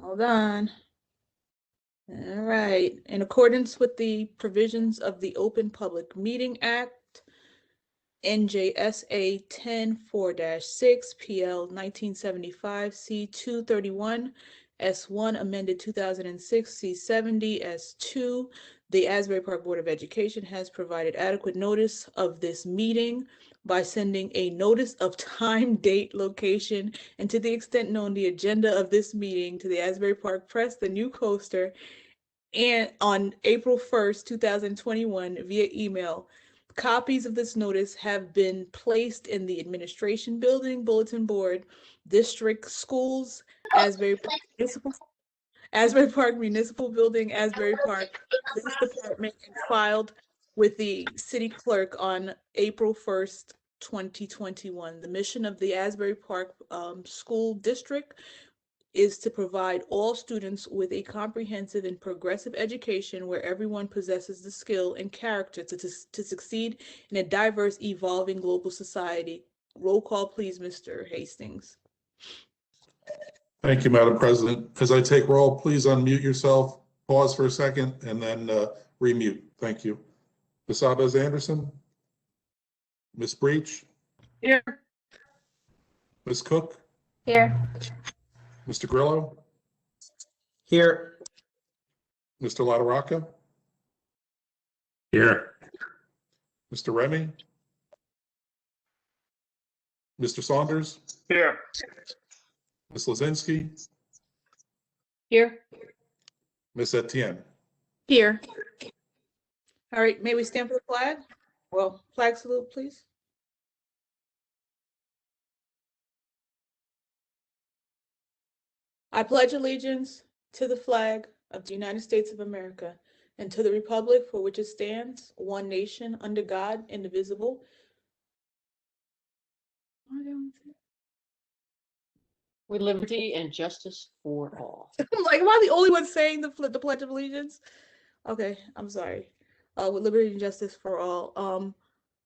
Hold on. All right. In accordance with the provisions of the Open Public Meeting Act, NJSA 10-4-6 PL 1975 C231 S1 amended 2006 C70 S2, the Asbury Park Board of Education has provided adequate notice of this meeting by sending a notice of time, date, location, and to the extent known, the agenda of this meeting to the Asbury Park Press, the New Coaster, and on April 1st, 2021 via email. Copies of this notice have been placed in the Administration Building, Bulletin Board, District Schools, Asbury Park Municipal Building, Asbury Park Police Department, and filed with the City Clerk on April 1st, 2021. The mission of the Asbury Park School District is to provide all students with a comprehensive and progressive education where everyone possesses the skill and character to succeed in a diverse, evolving global society. Roll call, please, Mr. Hastings. Thank you, Madam President. As I take roll, please unmute yourself, pause for a second, and then remute. Thank you. Ms. Abez-Anderson? Ms. Breach? Here. Ms. Cook? Here. Mr. Grillo? Here. Mr. LaRocca? Here. Mr. Remy? Mr. Saunders? Here. Ms. Lozinski? Here. Ms. Etienne? Here. All right, may we stand for the flag? Well, flag salute, please. I pledge allegiance to the flag of the United States of America and to the republic for which it stands, one nation, under God, indivisible. With liberty and justice for all. I'm like, am I the only one saying the Pledge of Allegiance? Okay, I'm sorry. With liberty and justice for all.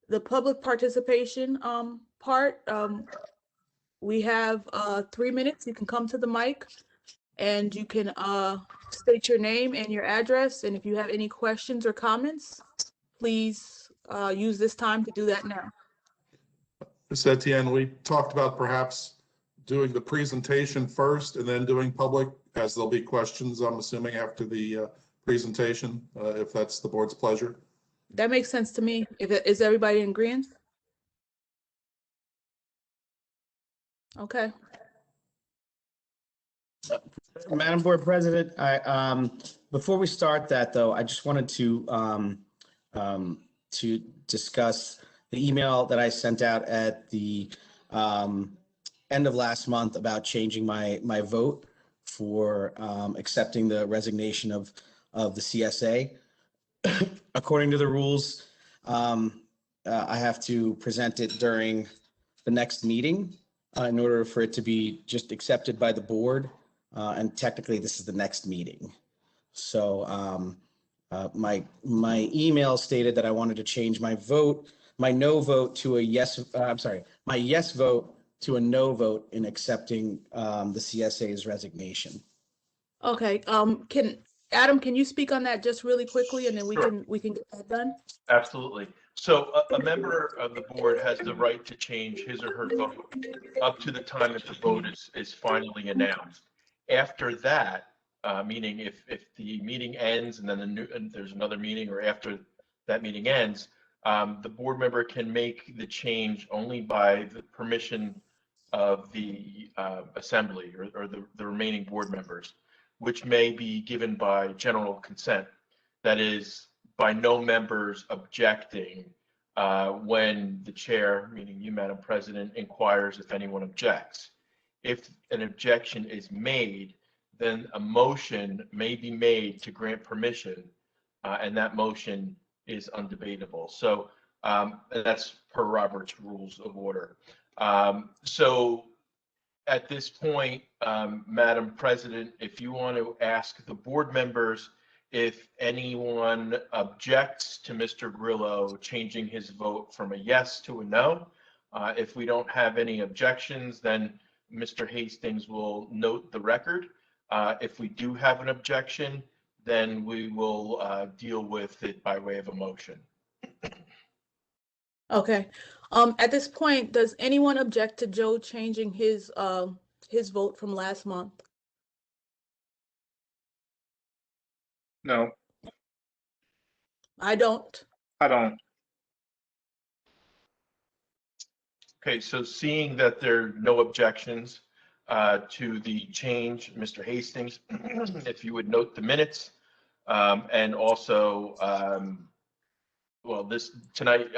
The public participation part, we have 3 minutes. You can come to the mic and you can state your name and your address. And if you have any questions or comments, please use this time to do that now. Ms. Etienne, we talked about perhaps doing the presentation first and then doing public, as there'll be questions, I'm assuming, after the presentation, if that's the board's pleasure. That makes sense to me. Is everybody in agreement? Okay. Madam Board President, before we start that, though, I just wanted to discuss the email that I sent out at the end of last month about changing my vote for accepting the resignation of the CSA. According to the rules, I have to present it during the next meeting in order for it to be just accepted by the board. And technically, this is the next meeting. So my email stated that I wanted to change my vote, my no vote to a yes. I'm sorry, my yes vote to a no vote in accepting the CSA's resignation. Okay. Adam, can you speak on that just really quickly, and then we can get that done? Absolutely. So a member of the board has the right to change his or her vote up to the time that the vote is finally announced. After that, meaning if the meeting ends and then there's another meeting, or after that meeting ends, the board member can make the change only by the permission of the assembly or the remaining board members, which may be given by general consent. That is, by no members objecting when the chair, meaning you, Madam President, inquires if anyone objects. If an objection is made, then a motion may be made to grant permission, and that motion is undebatable. So that's per Robert's Rules of Order. So at this point, Madam President, if you want to ask the board members if anyone objects to Mr. Grillo changing his vote from a yes to a no. If we don't have any objections, then Mr. Hastings will note the record. If we do have an objection, then we will deal with it by way of a motion. Okay. At this point, does anyone object to Joe changing his vote from last month? No, I don't. I don't. Okay, so seeing that there are no objections to the change, Mr. Hastings, if you would note the minutes, and also, well, tonight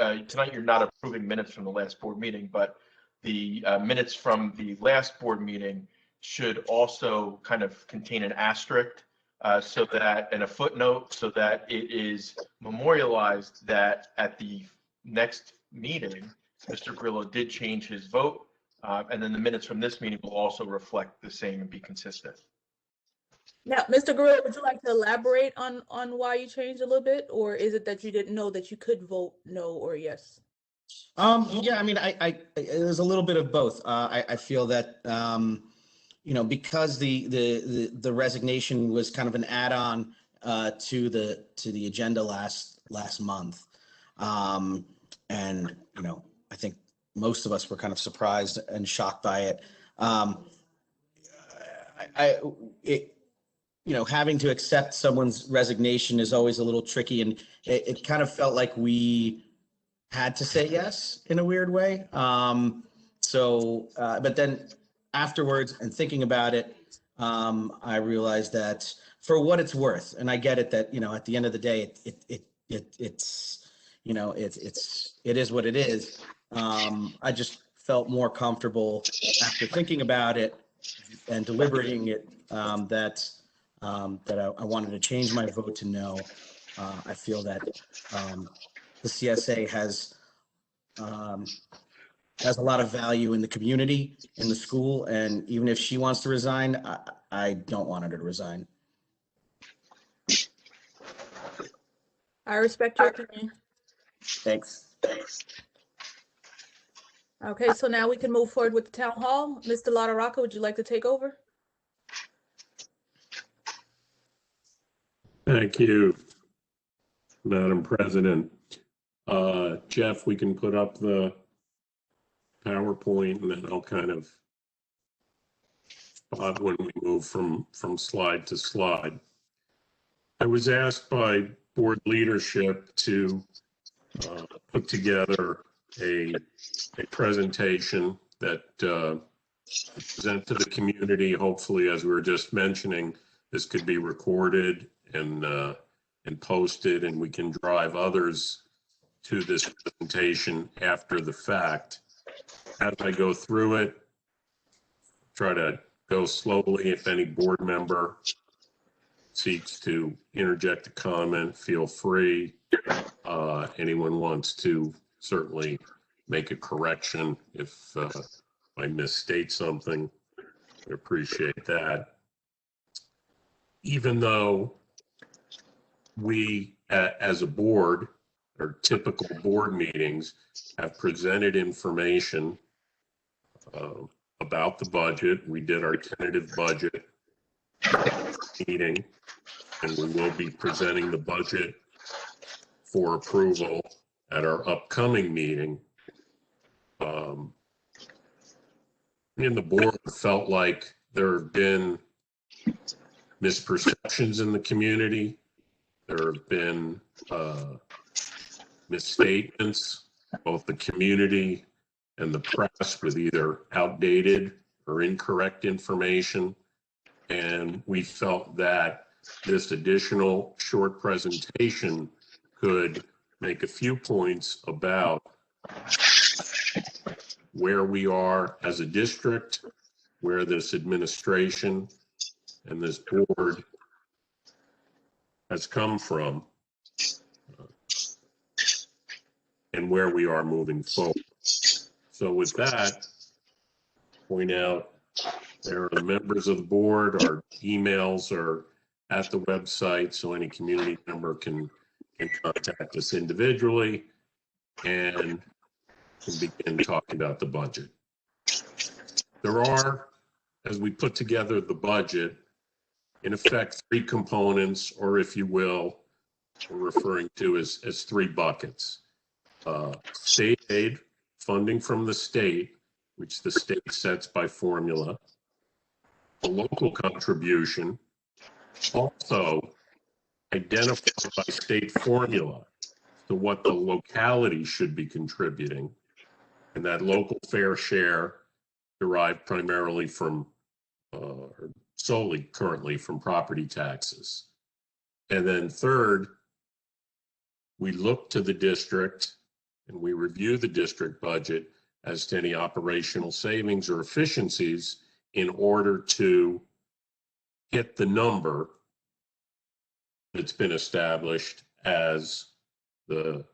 you're not approving minutes from the last board meeting, but the minutes from the last board meeting should also kind of contain an asterisk so that, and a footnote, so that it is memorialized that at the next meeting, Mr. Grillo did change his vote, and then the minutes from this meeting will also reflect the same and be consistent. Now, Mr. Guerrero, would you like to elaborate on why you changed a little bit, or is it that you didn't know that you could vote no or yes? Yeah, I mean, there's a little bit of both. I feel that, because the resignation was kind of an add-on to the agenda last month. And, I think most of us were kind of surprised and shocked by it. Having to accept someone's resignation is always a little tricky, and it kind of felt like we had to say yes in a weird way. But then afterwards and thinking about it, I realized that for what it's worth, and I get it that, at the end of the day, it is what it is. I just felt more comfortable after thinking about it and deliberating it, that I wanted to change my vote to no. I feel that the CSA has a lot of value in the community, in the school, and even if she wants to resign, I don't want her to resign. I respect your opinion. Thanks. Okay, so now we can move forward with the town hall. Mr. LaRocca, would you like to take over? Thank you, Madam President. Jeff, we can put up the PowerPoint and then I'll kind of spot when we move from slide to slide. I was asked by board leadership to put together a presentation that present to the community. Hopefully, as we were just mentioning, this could be recorded and posted, and we can drive others to this presentation after the fact. As I go through it, try to go slowly. If any board member seeks to interject a comment, feel free. Anyone wants to certainly make a correction if I misstate something, I appreciate that. Even though we, as a board, or typical board meetings, have presented information about the budget. We did our tentative budget meeting, and we will be presenting the budget for approval at our upcoming meeting. And the board felt like there have been misperceptions in the community. There have been misstatements, both the community and the press, with either outdated or incorrect information. And we felt that this additional short presentation could make a few points about where we are as a district, where this administration and this board has come from, and where we are moving forward. So with that, point out there are the members of the board. Our emails are at the website, so any community member can contact us individually and can begin talking about the budget. There are, as we put together the budget, in effect, three components, or if you will, we're referring to as three buckets. State aid, funding from the state, which the state sets by formula. The local contribution, also identified by state formula to what the locality should be contributing. And that local fair share derived primarily from, or solely currently from property taxes. And then third, we look to the district and we review the district budget as to any operational savings or efficiencies in order to hit the number that's been established as the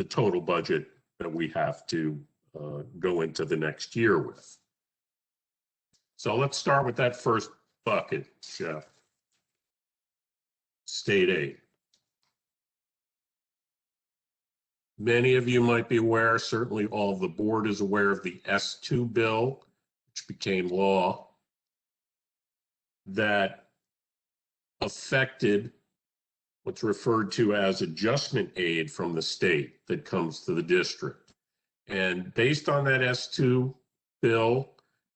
total budget that we have to go into the next year with. So let's start with that first bucket, Jeff. State aid. Many of you might be aware, certainly all of the board is aware of the S2 bill, which became law, that affected what's referred to as adjustment aid from the state that comes to the district. And based on that S2 bill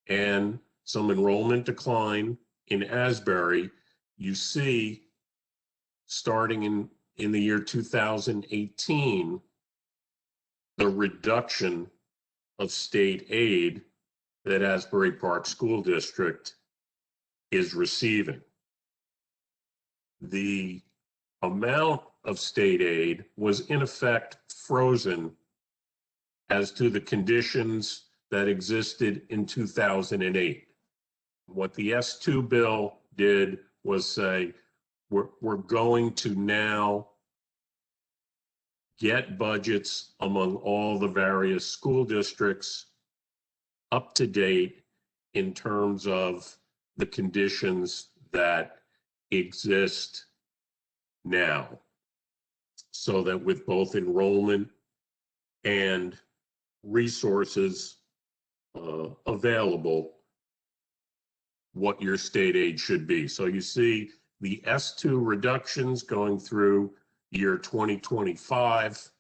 and some enrollment decline in Asbury, you see, starting in the year 2018, the reduction of state aid that Asbury Park School District is receiving. The amount of state aid was in effect frozen as to the conditions that existed in 2008. What the S2 bill did was say, we're going to now get budgets among all the various school districts up to date in terms of the conditions that exist now, so that with both enrollment and resources available, what your state aid should be. So you see the S2 reductions going through year 2025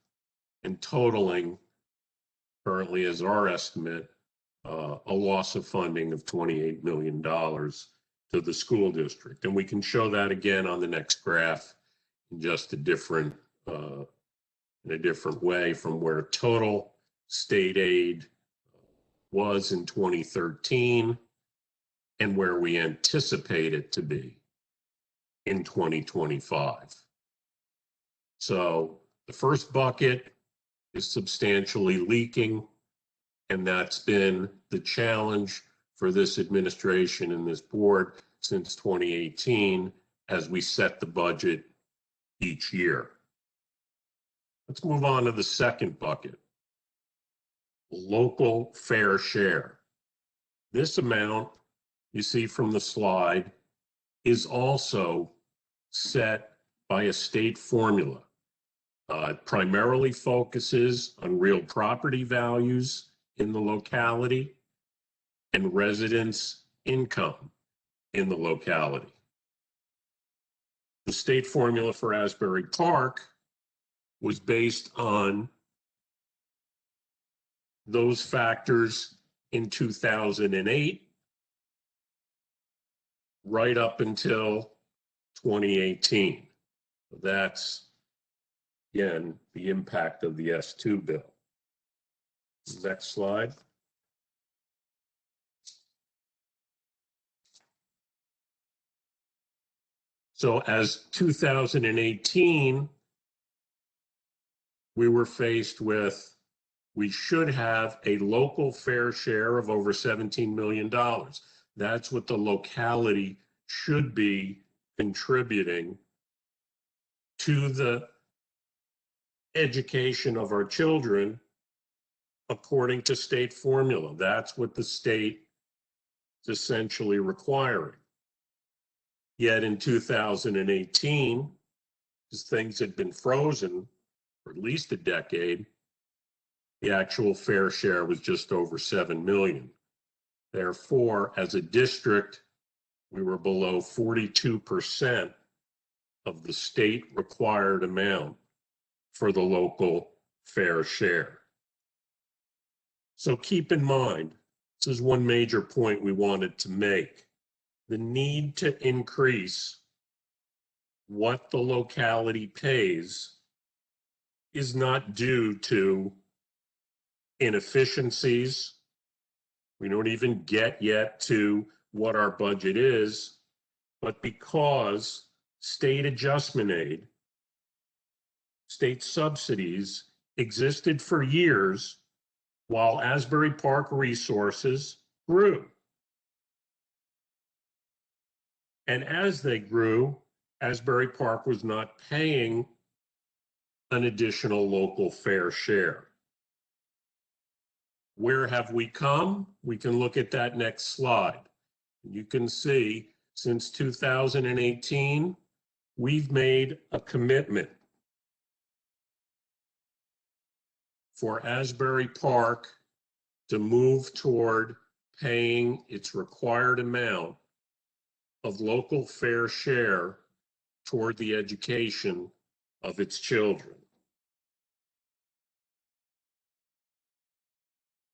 and totaling currently as our estimate, a loss of funding of $28 million to the school district. And we can show that again on the next graph in just a different, in a different way from where total state aid was in 2013 and where we anticipate it to be in 2025. So the first bucket is substantially leaking, and that's been the challenge for this administration and this board since 2018 as we set the budget each year. Let's move on to the second bucket, local fair share. This amount you see from the slide is also set by a state formula. It primarily focuses on real property values in the locality and residents' income in the locality. The state formula for Asbury Park was based on those factors in 2008, right up until 2018. That's, again, the impact of the S2 bill. Next slide. So as 2018, we were faced with, we should have a local fair share of over $17 million. That's what the locality should be contributing to the education of our children according to state formula. That's what the state is essentially requiring. Yet in 2018, as things had been frozen for at least a decade, the actual fair share was just over 7 million. Therefore, as a district, we were below 42% of the state required amount for the local fair share. So keep in mind, this is one major point we wanted to make. The need to increase what the locality pays is not due to inefficiencies. We don't even get yet to what our budget is, but because state adjustment aid, state subsidies existed for years while Asbury Park resources grew. And as they grew, Asbury Park was not paying an additional local fair share. Where have we come? We can look at that next slide. You can see since 2018, we've made a commitment for Asbury Park to move toward paying its required amount of local fair share toward the education of its children.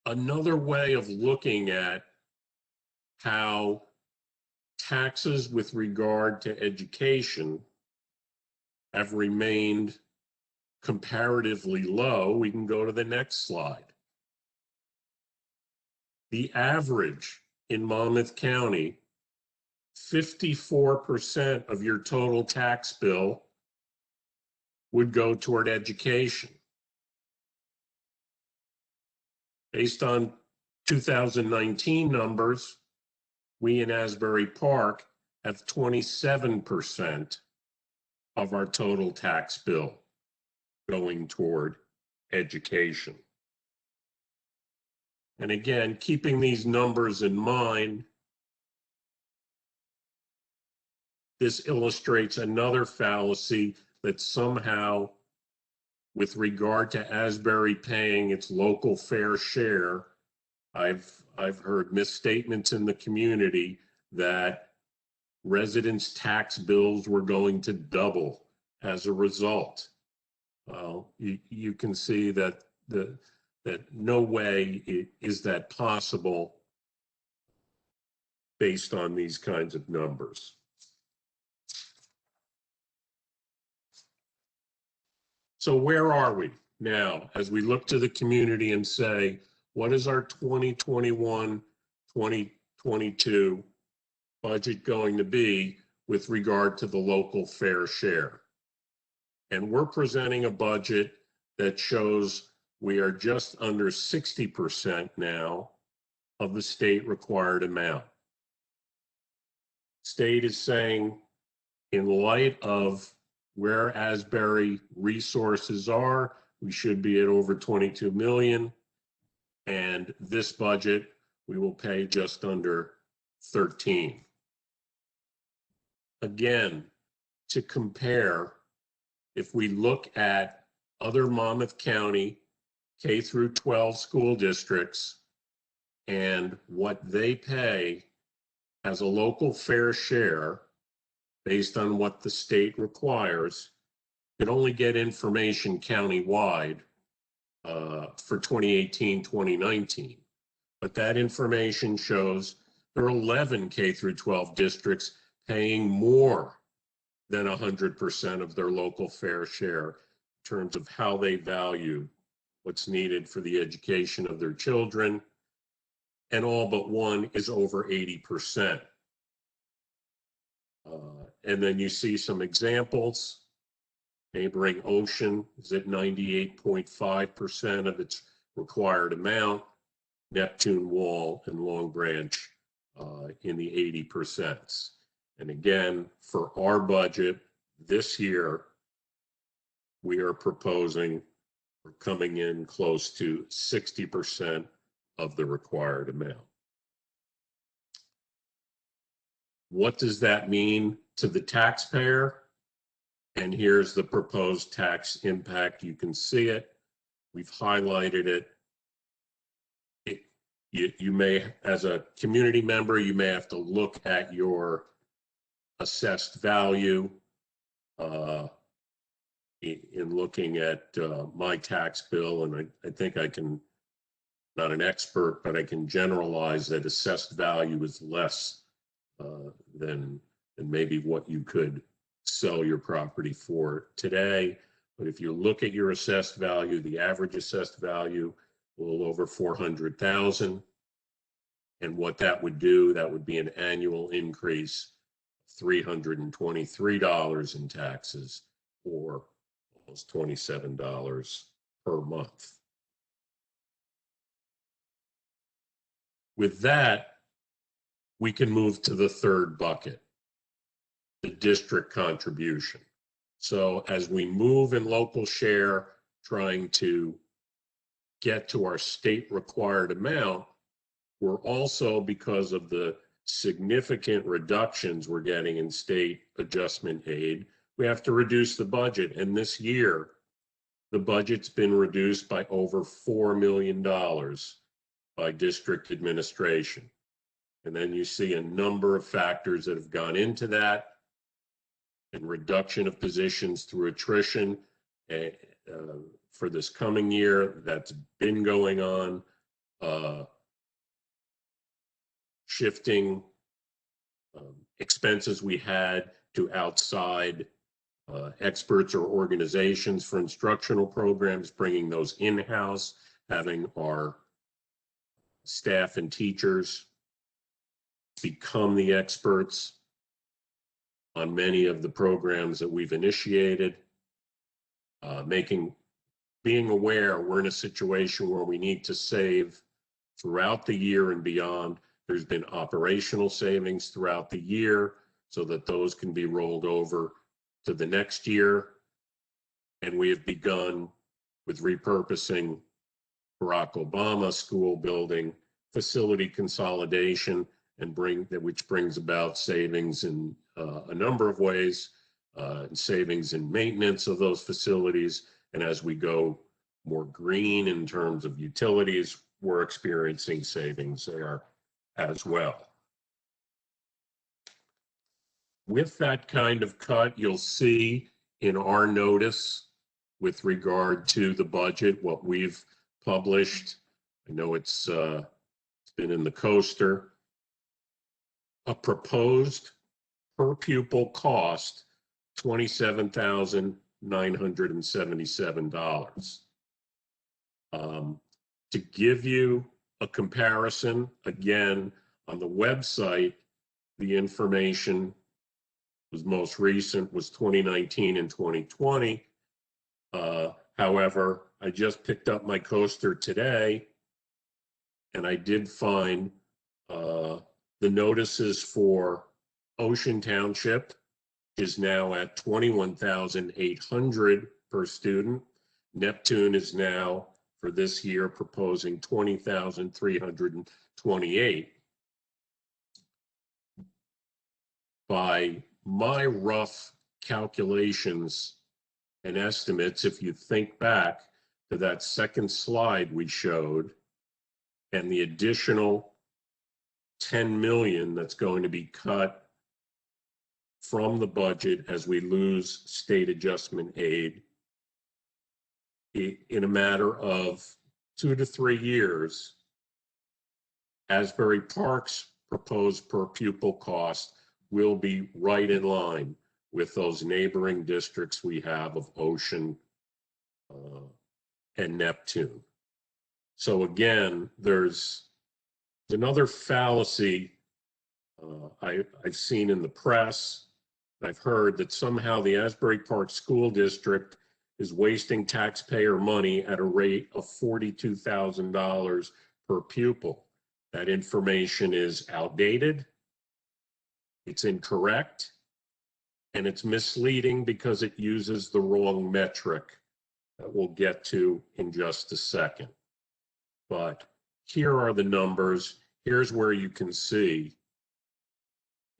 Another way of looking at how taxes with regard to education have remained comparatively low, we can go to the next slide. The average in Monmouth County, 54% of your total tax bill would go toward education. Based on 2019 numbers, we in Asbury Park have 27% of our total tax bill going toward education. And again, keeping these numbers in mind, this illustrates another fallacy that somehow, with regard to Asbury paying its local fair share, I've heard misstatements in the community that residents' tax bills were going to double as a result. You can see that no way is that possible based on these kinds of numbers. So where are we now as we look to the community and say, what is our 2021-2022 budget going to be with regard to the local fair share? And we're presenting a budget that shows we are just under 60% now of the state required amount. State is saying, in light of where Asbury resources are, we should be at over 22 million. And this budget, we will pay just under 13. Again, to compare, if we look at other Monmouth County K through 12 school districts and what they pay as a local fair share based on what the state requires, you can only get information countywide for 2018, 2019. But that information shows there are 11 K through 12 districts paying more than 100% of their local fair share in terms of how they value what's needed for the education of their children. And all but one is over 80%. And then you see some examples. Neighboring Ocean is at 98.5% of its required amount. Neptune, Wall, and Long Branch in the 80%. And again, for our budget this year, we are proposing, we're coming in close to 60% of the required amount. What does that mean to the taxpayer? And here's the proposed tax impact. You can see it. We've highlighted it. you may, as a community member, you may have to look at your assessed value. In looking at my tax bill, and I think I can, not an expert, but I can generalize that assessed value is less than maybe what you could sell your property for today. But if you look at your assessed value, the average assessed value, a little over 400,000. And what that would do, that would be an annual increase of $323 in taxes, or almost $27 per month. With that, we can move to the third bucket, the district contribution. So as we move in local share, trying to get to our state required amount, we're also, because of the significant reductions we're getting in state adjustment aid, we have to reduce the budget. And this year, the budget's been reduced by over $4 million by district administration. And then you see a number of factors that have gone into that, and reduction of positions through attrition for this coming year. That's been going on. Shifting expenses we had to outside experts or organizations for instructional programs, bringing those in-house, having our staff and teachers become the experts on many of the programs that we've initiated, being aware we're in a situation where we need to save throughout the year and beyond. There's been operational savings throughout the year so that those can be rolled over to the next year. And we have begun with repurposing Barack Obama school building, facility consolidation, and which brings about savings in a number of ways, savings in maintenance of those facilities. And as we go more green in terms of utilities, we're experiencing savings there as well. With that kind of cut, you'll see in our notice with regard to the budget, what we've published. I know it's been in the coaster. A proposed per pupil cost, $27,977. To give you a comparison, again, on the website, the information was most recent was 2019 and 2020. However, I just picked up my coaster today, and I did find the notices for Ocean Township is now at $21,800 per student. Neptune is now, for this year, proposing $20,328. By my rough calculations and estimates, if you think back to that second slide we showed, and the additional 10 million that's going to be cut from the budget as we lose state adjustment aid, in a matter of 2 to 3 years, Asbury Park's proposed per pupil cost will be right in line with those neighboring districts we have of Ocean and Neptune. So again, there's another fallacy I've seen in the press. I've heard that somehow the Asbury Park School District is wasting taxpayer money at a rate of $42,000 per pupil. That information is outdated, it's incorrect, and it's misleading because it uses the wrong metric that we'll get to in just a second. But here are the numbers. Here's where you can see,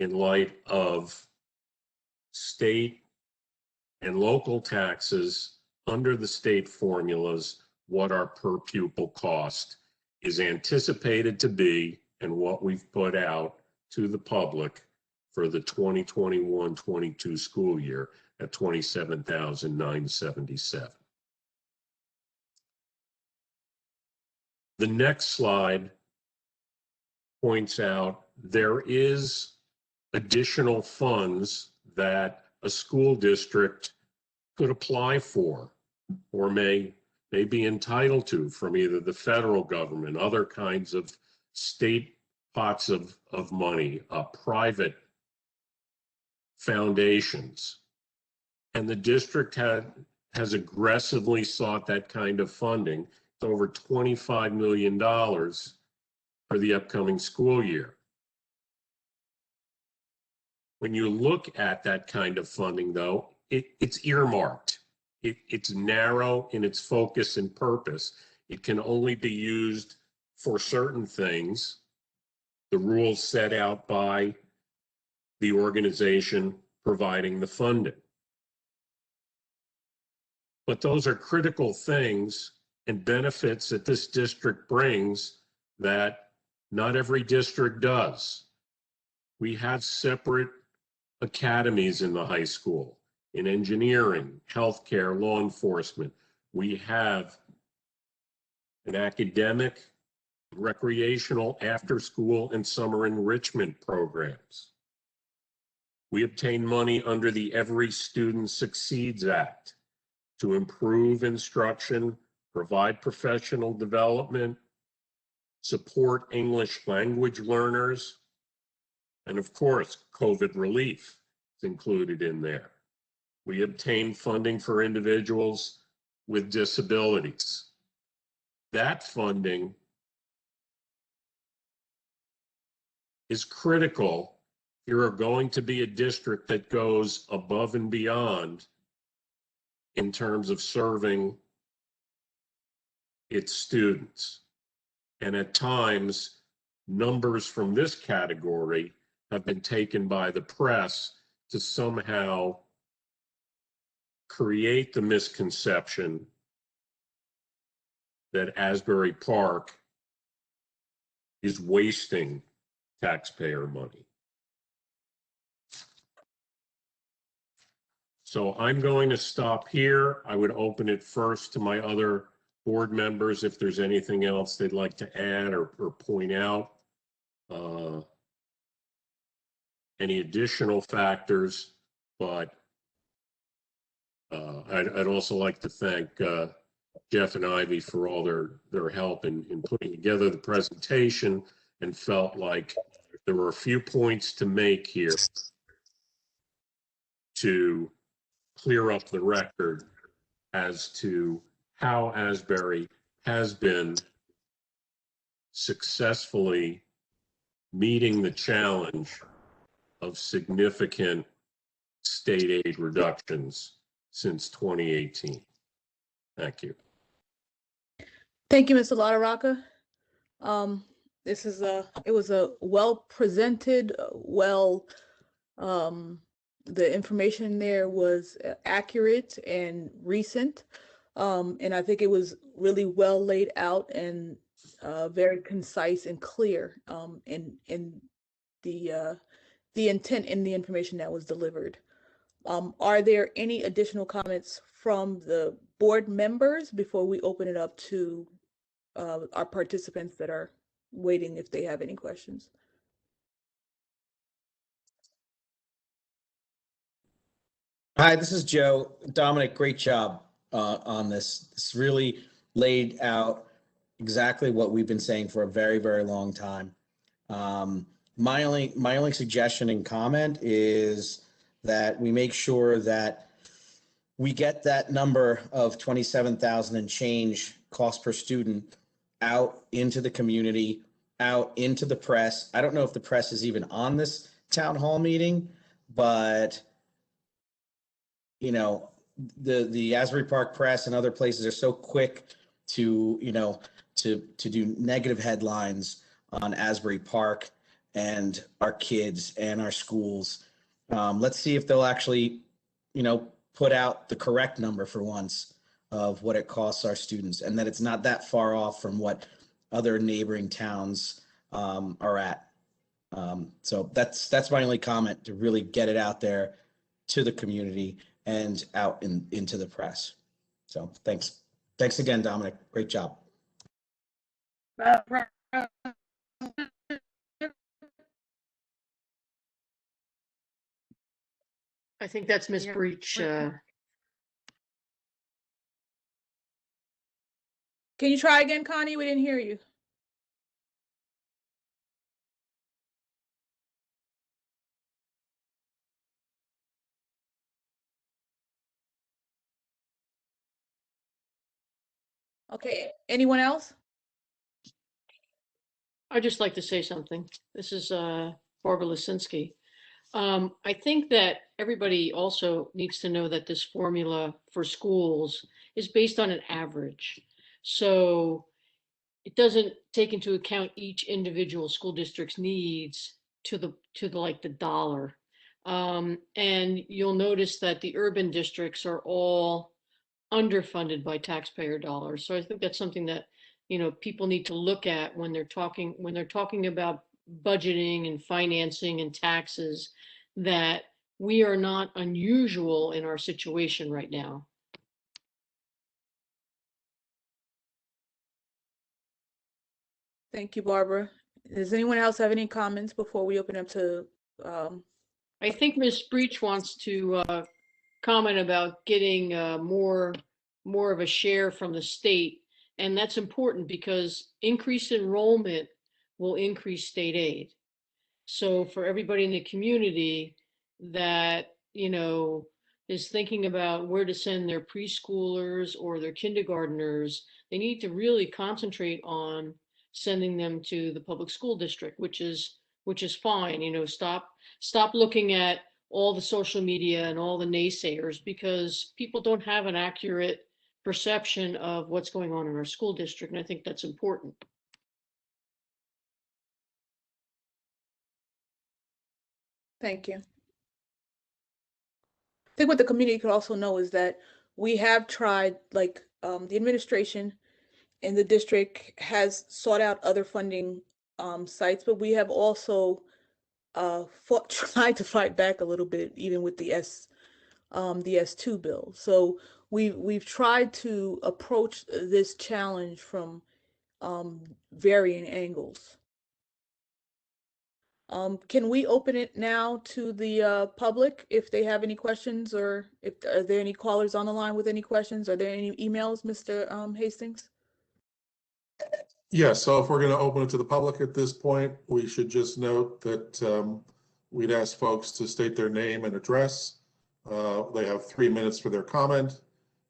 in light of state and local taxes under the state formulas, what our per pupil cost is anticipated to be and what we've put out to the public for the 2021-22 school year at $27,977. The next slide points out there is additional funds that a school district could apply for or may be entitled to from either the federal government, other kinds of state pots of money, private foundations. And the district has aggressively sought that kind of funding. It's over $25 million for the upcoming school year. When you look at that kind of funding, though, it's earmarked. It's narrow in its focus and purpose. It can only be used for certain things. The rules set out by the organization providing the funding. But those are critical things and benefits that this district brings that not every district does. We have separate academies in the high school, in engineering, healthcare, law enforcement. We have an academic, recreational, after-school, and summer enrichment programs. We obtain money under the Every Student Succeeds Act to improve instruction, provide professional development, support English language learners, and of course, COVID relief is included in there. We obtain funding for individuals with disabilities. That funding is critical if you're going to be a district that goes above and beyond in terms of serving its students. And at times, numbers from this category have been taken by the press to somehow create the misconception that Asbury Park is wasting taxpayer money. So I'm going to stop here. I would open it first to my other board members if there's anything else they'd like to add or point out. Any additional factors, but I'd also like to thank Jeff and Ivy for all their help in putting together the presentation, and felt like there were a few points to make here to clear up the record as to how Asbury has been successfully meeting the challenge of significant state aid reductions since 2018. Thank you. Thank you, Mr. LaRocca. It was a well presented, the information there was accurate and recent. And I think it was really well laid out and very concise and clear in the intent in the information that was delivered. Are there any additional comments from the board members before we open it up to our participants that are waiting if they have any questions? Hi, this is Joe. Dominic, great job on this. This really laid out exactly what we've been saying for a very, very long time. My only suggestion and comment is that we make sure that we get that number of 27,000 and change cost per student out into the community, out into the press. I don't know if the press is even on this town hall meeting, but you know, the Asbury Park Press and other places are so quick to, to do negative headlines on Asbury Park and our kids and our schools. Let's see if they'll actually, put out the correct number for once of what it costs our students, and that it's not that far off from what other neighboring towns are at. So that's my only comment, to really get it out there to the community and out into the press. So thanks again, Dominic. Great job. I think that's Ms. Yeah. Breach. Can you try again, Connie? We didn't hear you. Okay, anyone else? I'd just like to say something. This is Barbara Lisinski. I think that everybody also needs to know that this formula for schools is based on an average. So it doesn't take into account each individual school district's needs to the like the dollar. And you'll notice that the urban districts are all underfunded by taxpayer dollars. So I think that's something that, people need to look at when they're talking about budgeting and financing and taxes, that we are not unusual in our situation right now. Thank you, Barbara. Does anyone else have any comments before we open up to, I think Ms. Breach wants to comment about getting more of a share from the state. And that's important because increased enrollment will increase state aid. So for everybody in the community that, is thinking about where to send their preschoolers or their kindergartners, they need to really concentrate on sending them to the public school district, which is fine. Stop looking at all the social media and all the naysayers, because people don't have an accurate perception of what's going on in our school district. And I think that's important. thank you. I think what the community could also know is that we have tried, like, the administration in the district has sought out other funding sites, but we have also tried to fight back a little bit, even with the S2 bill. So we've tried to approach this challenge from varying angles. Can we open it now to the public if they have any questions, or if are there any callers on the line with any questions? Are there any emails, Mr. Hastings? Yes, so if we're going to open it to the public at this point, we should just note that we'd ask folks to state their name and address. They have 3 minutes for their comment.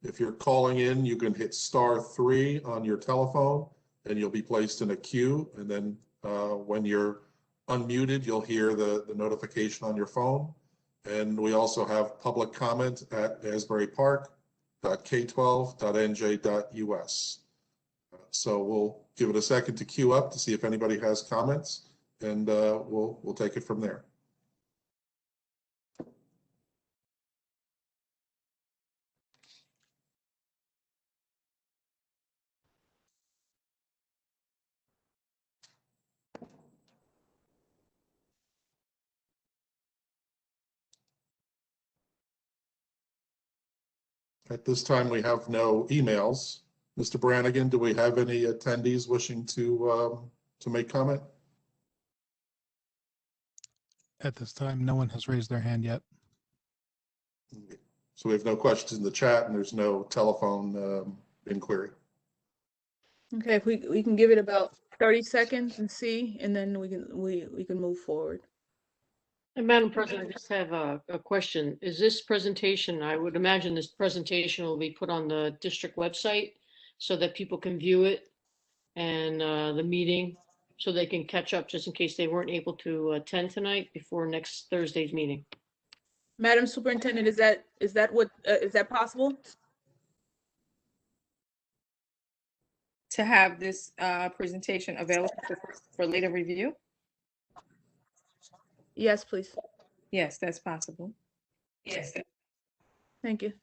If you're calling in, you can hit *3 on your telephone and you'll be placed in a queue. And then when you're unmuted, you'll hear the notification on your phone. And we also have public comment at asburypark.k12.nj.us. So we'll give it a second to queue up to see if anybody has comments, and we'll take it from there. At this time, we have no emails. Mr. Brannigan, do we have any attendees wishing to make comment? At this time, no one has raised their hand yet. So we have no questions in the chat, and there's no telephone inquiry. Okay, if we can give it about 30 seconds and see, and then we can move forward. And Madam President, I just have a question. Is this presentation, I would imagine this presentation will be put on the district website so that people can view it, and the meeting, so they can catch up just in case they weren't able to attend tonight before next Thursday's meeting. Madam Superintendent, is that possible? To have this presentation available for later review? Yes, please. Yes, that's possible. Yes. Thank you.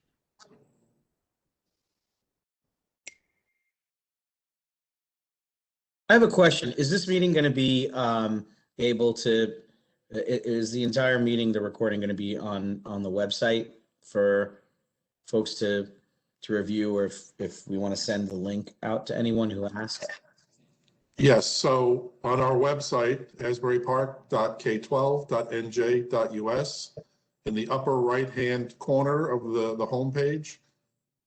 I have a question. Is this meeting going to be able to, is the entire meeting, the recording going to be on the website for folks to review, or if we want to send the link out to anyone who asks? Yes, so on our website, asburypark.k12.nj.us, in the upper right-hand corner of the homepage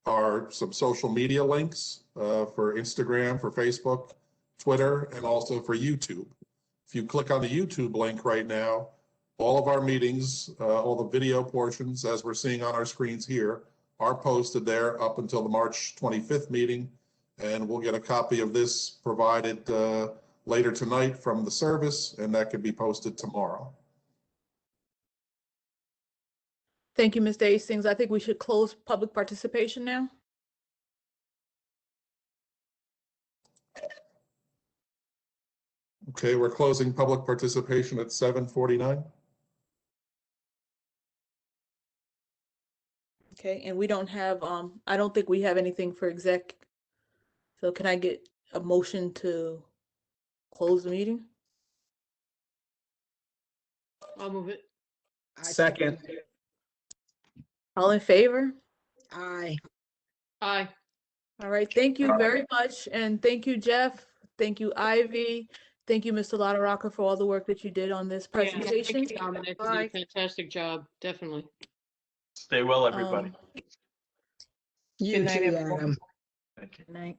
are some social media links for Instagram, for Facebook, Twitter, and also for YouTube. If you click on the YouTube link right now, all of our meetings, all the video portions, as we're seeing on our screens here, are posted there up until the March 25th meeting. And we'll get a copy of this provided later tonight from the service, and that can be posted tomorrow. Thank you, Mr. Hastings. I think we should close public participation now. Okay, we're closing public participation at 7:49. Okay, and we don't have, I don't think we have anything for exec. So can I get a motion to close the meeting? I'll move it. Second. All in favor? Aye. Aye. All right, thank you very much. And thank you, Jeff. Thank you, Ivy. Thank you, Mr. LaRocca, for all the work that you did on this Yeah, thank presentation. you, Dominic. You did a fantastic job, definitely. Stay well, everybody. Um, You Good night, too, everyone. Adam. Thank you. Good night.